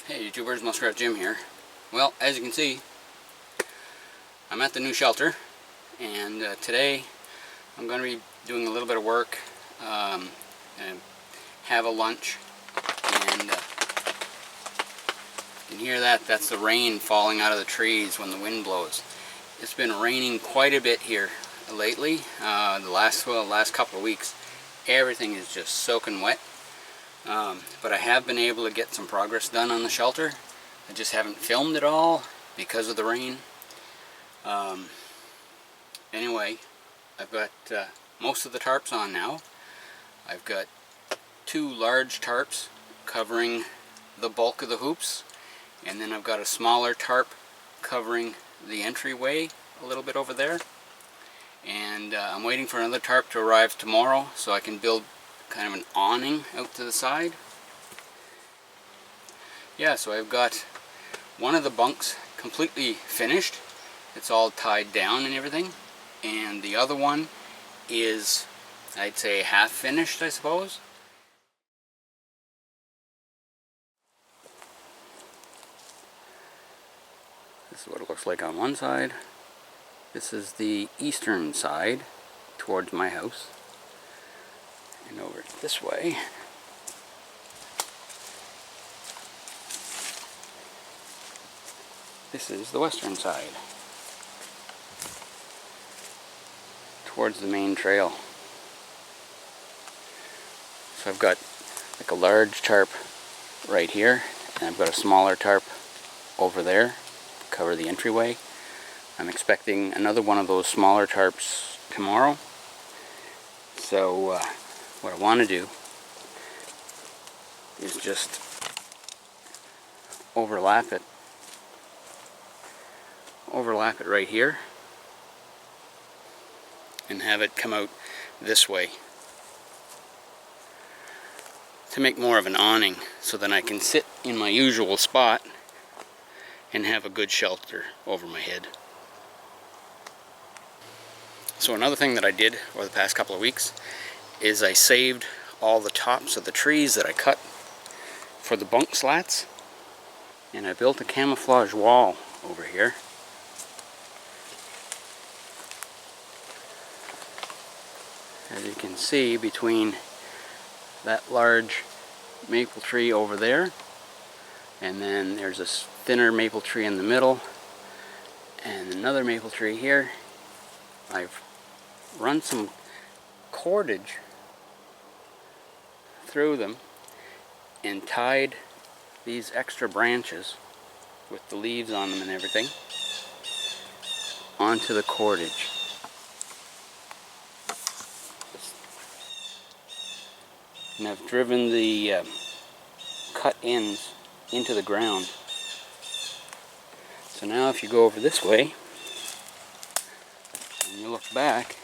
Hey YouTubers, Muskrat Jim here. Well, as you can see, I'm at the new shelter, and today I'm going to be doing a little bit of work and have a lunch. And you can hear that. That's the rain falling out of the trees when the wind blows. It's been raining quite a bit here lately. The last couple of weeks, everything is just soaking wet. But I have been able to get some progress done on the shelter. I just haven't filmed it all because of the rain. Anyway, I've got most of the tarps on now. I've got two large tarps covering the bulk of the hoops, and then I've got a smaller tarp covering the entryway a little bit over there. And I'm waiting for another tarp to arrive tomorrow so I can build kind of an awning out to the side. Yeah, so I've got one of the bunks completely finished. It's all tied down and everything. And the other one is, I'd say, half finished, I suppose. This is what it looks like on one side. This is the eastern side towards my house. And over this way, this is the western side towards the main trail. So I've got like a large tarp right here, and I've got a smaller tarp over there to cover the entryway. I'm expecting another one of those smaller tarps tomorrow. So what I want to do is just overlap it right here and have it come out this way to make more of an awning, so then I can sit in my usual spot and have a good shelter over my head. So another thing that I did over the past couple of weeks is I saved all the tops of the trees that I cut for the bunk slats, and I built a camouflage wall over here. As you can see, between that large maple tree over there, and then there's a thinner maple tree in the middle, and another maple tree here, I've run some cordage through them and tied these extra branches with the leaves on them and everything onto the cordage. And I've driven the cut ends into the ground. So now if you go over this way and you look back,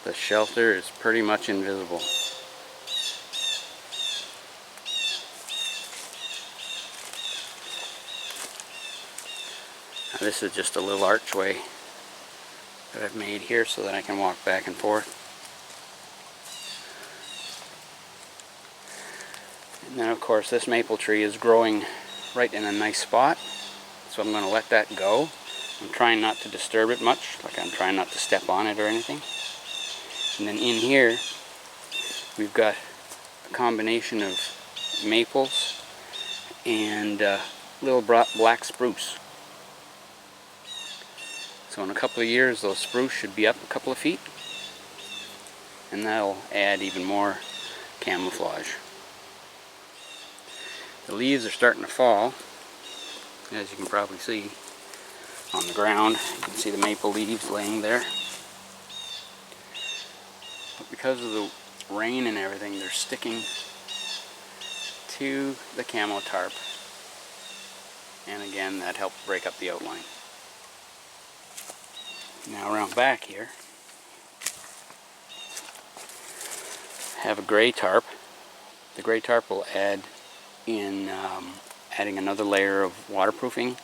the shelter is pretty much invisible. Now this is just a little archway that I've made here so that I can walk back and forth. And then of course this maple tree is growing right in a nice spot, so I'm going to let that go. I'm trying not to disturb it much, like I'm trying not to step on it or anything. And then in here we've got a combination of maples and little black spruce. So in a couple of years those spruce should be up a couple of feet, and that'll add even more camouflage. The leaves are starting to fall, as you can probably see on the ground. You can see the maple leaves laying there. But because of the rain and everything, they're sticking to the camo tarp. And again, that helped break up the outline. Now around back here, have a gray tarp. The gray tarp will add in adding another layer of waterproofing.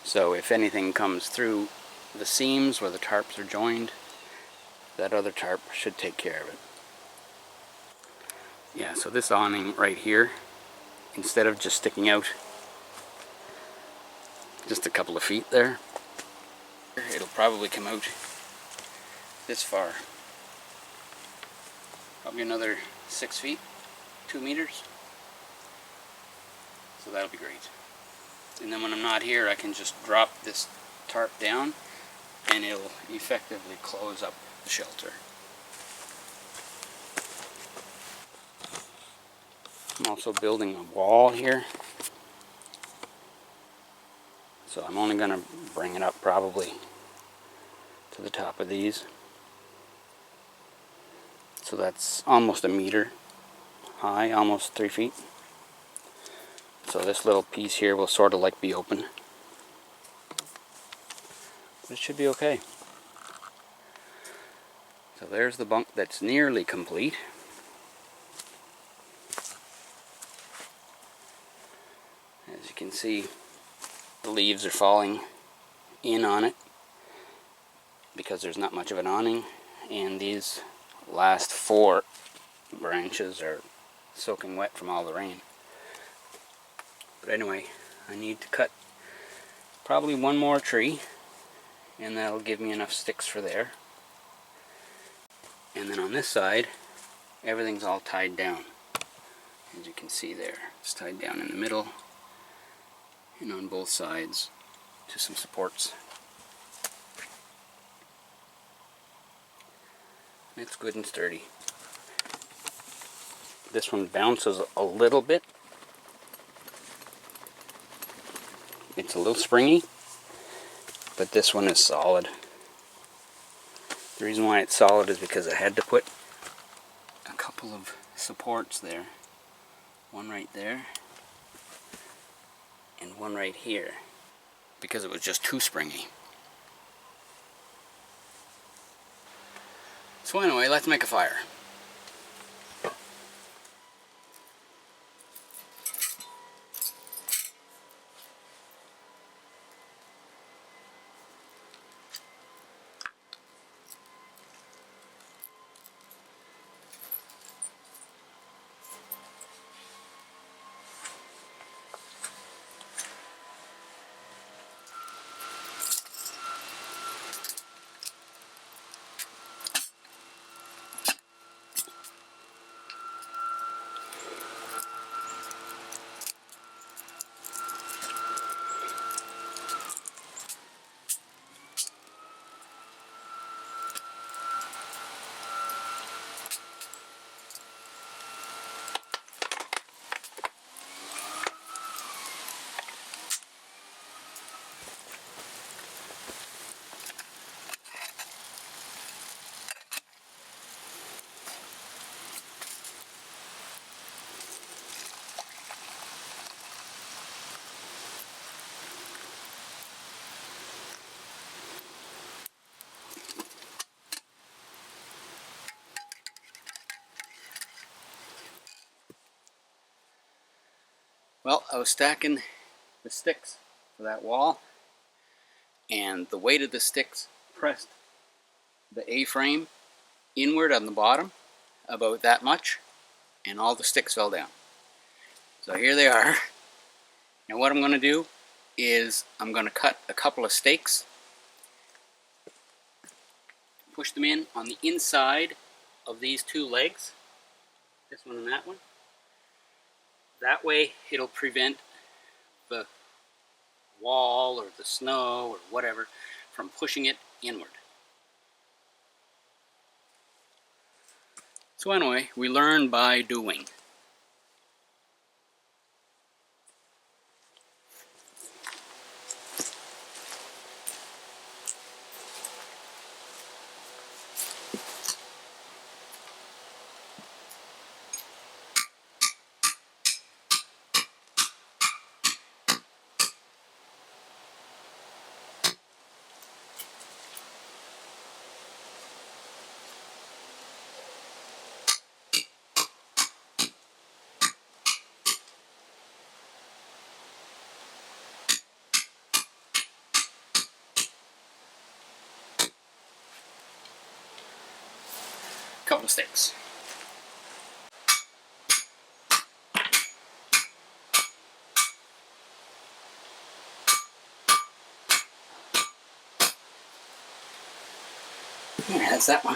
So if anything comes through the seams where the tarps are joined, that other tarp should take care of it. Yeah, so this awning right here, instead of just sticking out just a couple of feet there, it'll probably come out this far. Probably another 6 feet, 2 meters. So that'll be great. And then when I'm not here, I can just drop this tarp down and it'll effectively close up the shelter. I'm also building a wall here. So I'm only going to bring it up probably to the top of these. So that's almost a meter high, almost 3 feet. So this little piece here will sort of like be open. But it should be okay. So there's the bunk that's nearly complete. As you can see, the leaves are falling in on it because there's not much of an awning, and these last 4 branches are soaking wet from all the rain. But anyway, I need to cut probably one more tree, and that'll give me enough sticks for there. And then on this side, everything's all tied down. As you can see there, it's tied down in the middle and on both sides to some supports. It's good and sturdy. This one bounces a little bit. It's a little springy, but this one is solid. The reason why it's solid is because I had to put a couple of supports there. One right there and one right here, because it was just too springy. So anyway, let's make a fire. Well, I was stacking the sticks for that wall, and the weight of the sticks pressed the A-frame inward on the bottom about that much, and all the sticks fell down. So here they are. Now what I'm going to do is I'm going to cut a couple of stakes, push them in on the inside of these 2 legs, this one and that one. That way it'll prevent the wall or the snow or whatever from pushing it inward. So anyway, we learn by doing. Couple of sticks. Yeah, that's that one.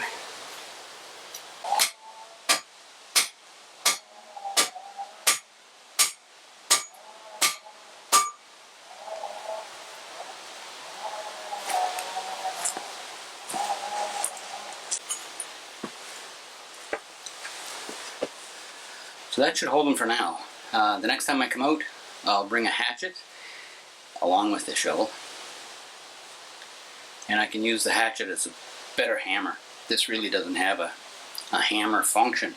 So that should hold them for now. The next time I come out, I'll bring a hatchet along with the shovel. And I can use the hatchet as a better hammer. This really doesn't have a hammer function.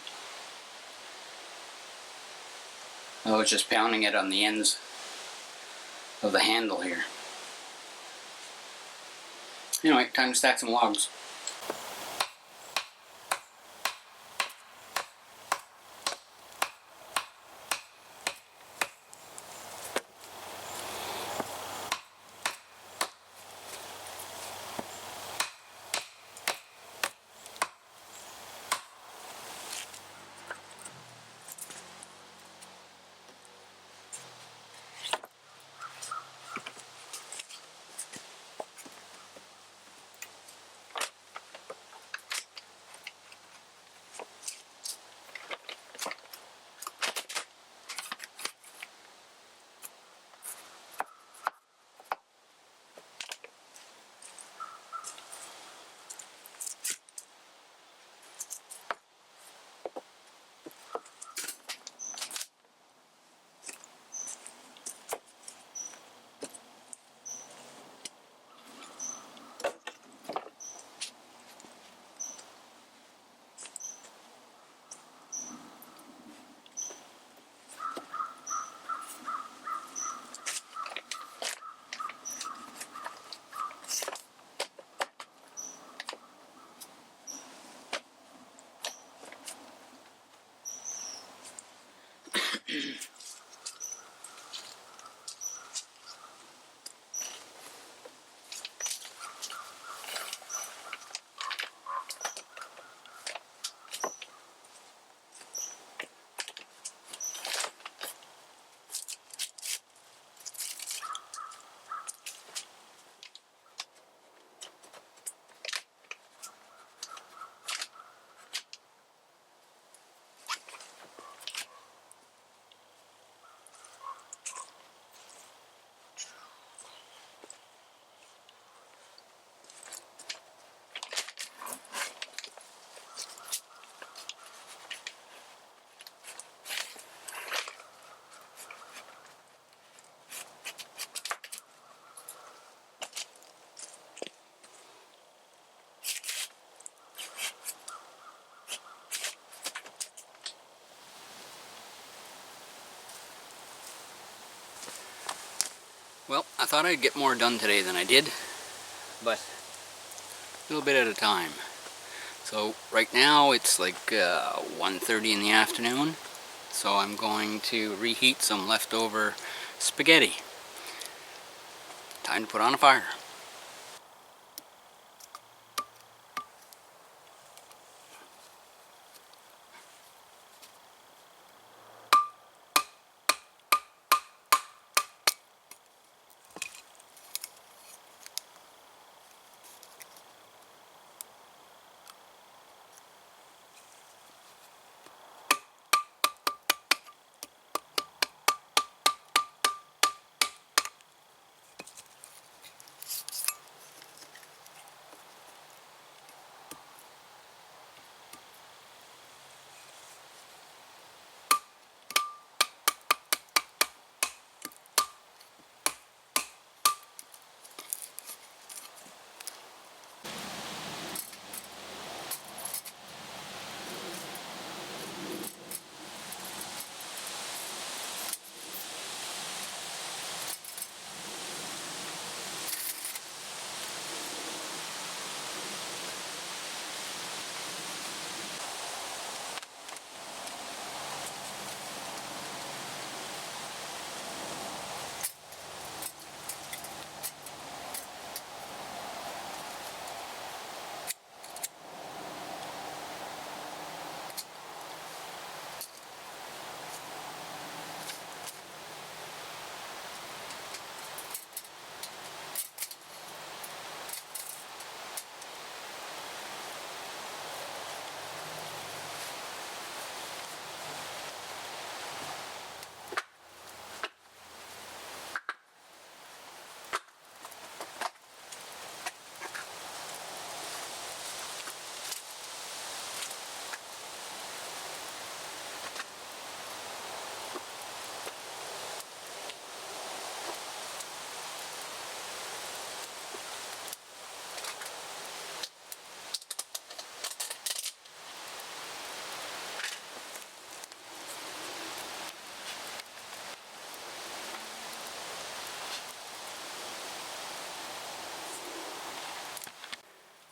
I was just pounding it on the ends of the handle here. Anyway, time to stack some logs. Well, I thought I'd get more done today than I did, but a little bit at a time. So right now it's like 1:30 in the afternoon, so I'm going to reheat some leftover spaghetti. Time to put on a fire.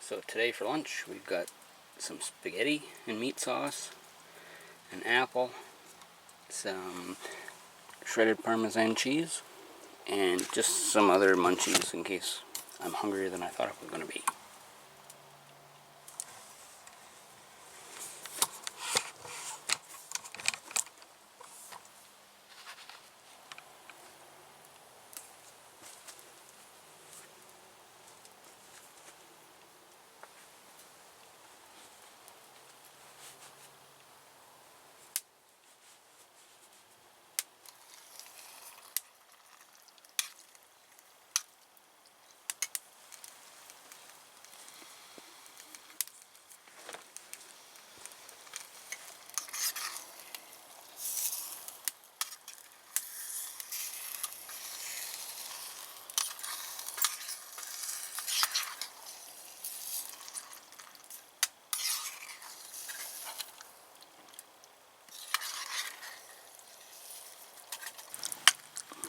So today for lunch we've got some spaghetti and meat sauce, an apple, some shredded Parmesan cheese, and just some other munchies in case I'm hungrier than I thought I was going to be.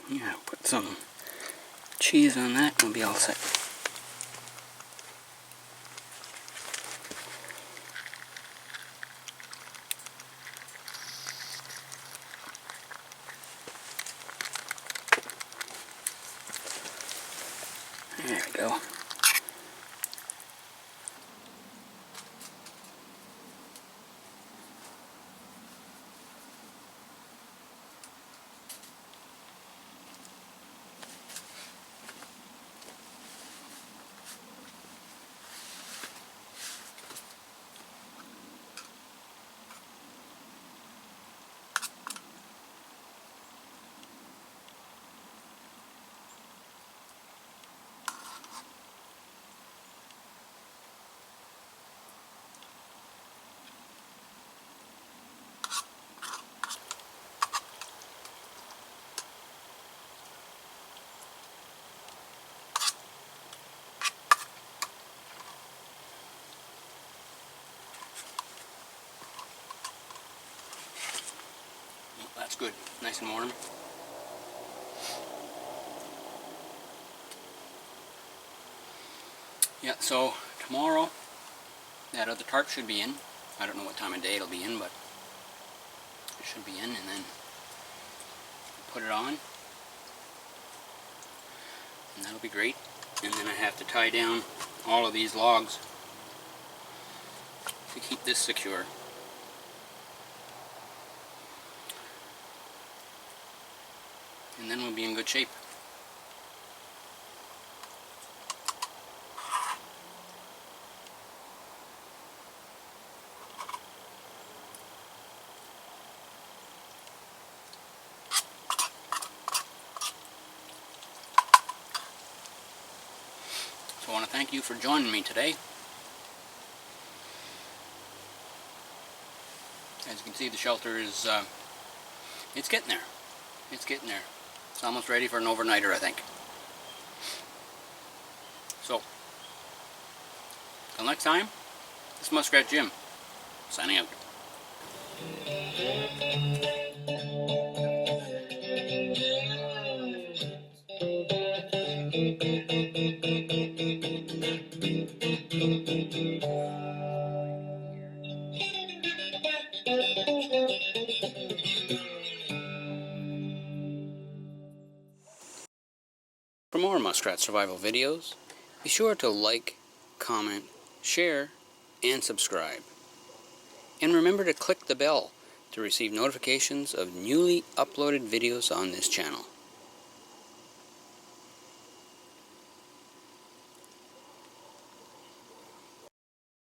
Yeah, put some cheese on that and we'll be all set. There we go. That's good, nice and warm. Yeah, so tomorrow that other tarp should be in. I don't know what time of day it'll be in, but it should be in, and then put it on. And that'll be great. And then I have to tie down all of these logs to keep this secure. And then we'll be in good shape. So I want to thank you for joining me today. As you can see, the shelter is, it's getting there. It's getting there. It's almost ready for an overnighter, I think. So, till next time, this is Muskrat Jim, signing out. For more Muskrat survival videos, be sure to like, comment, share, and subscribe. And remember to click the bell to receive notifications of newly uploaded videos on this channel.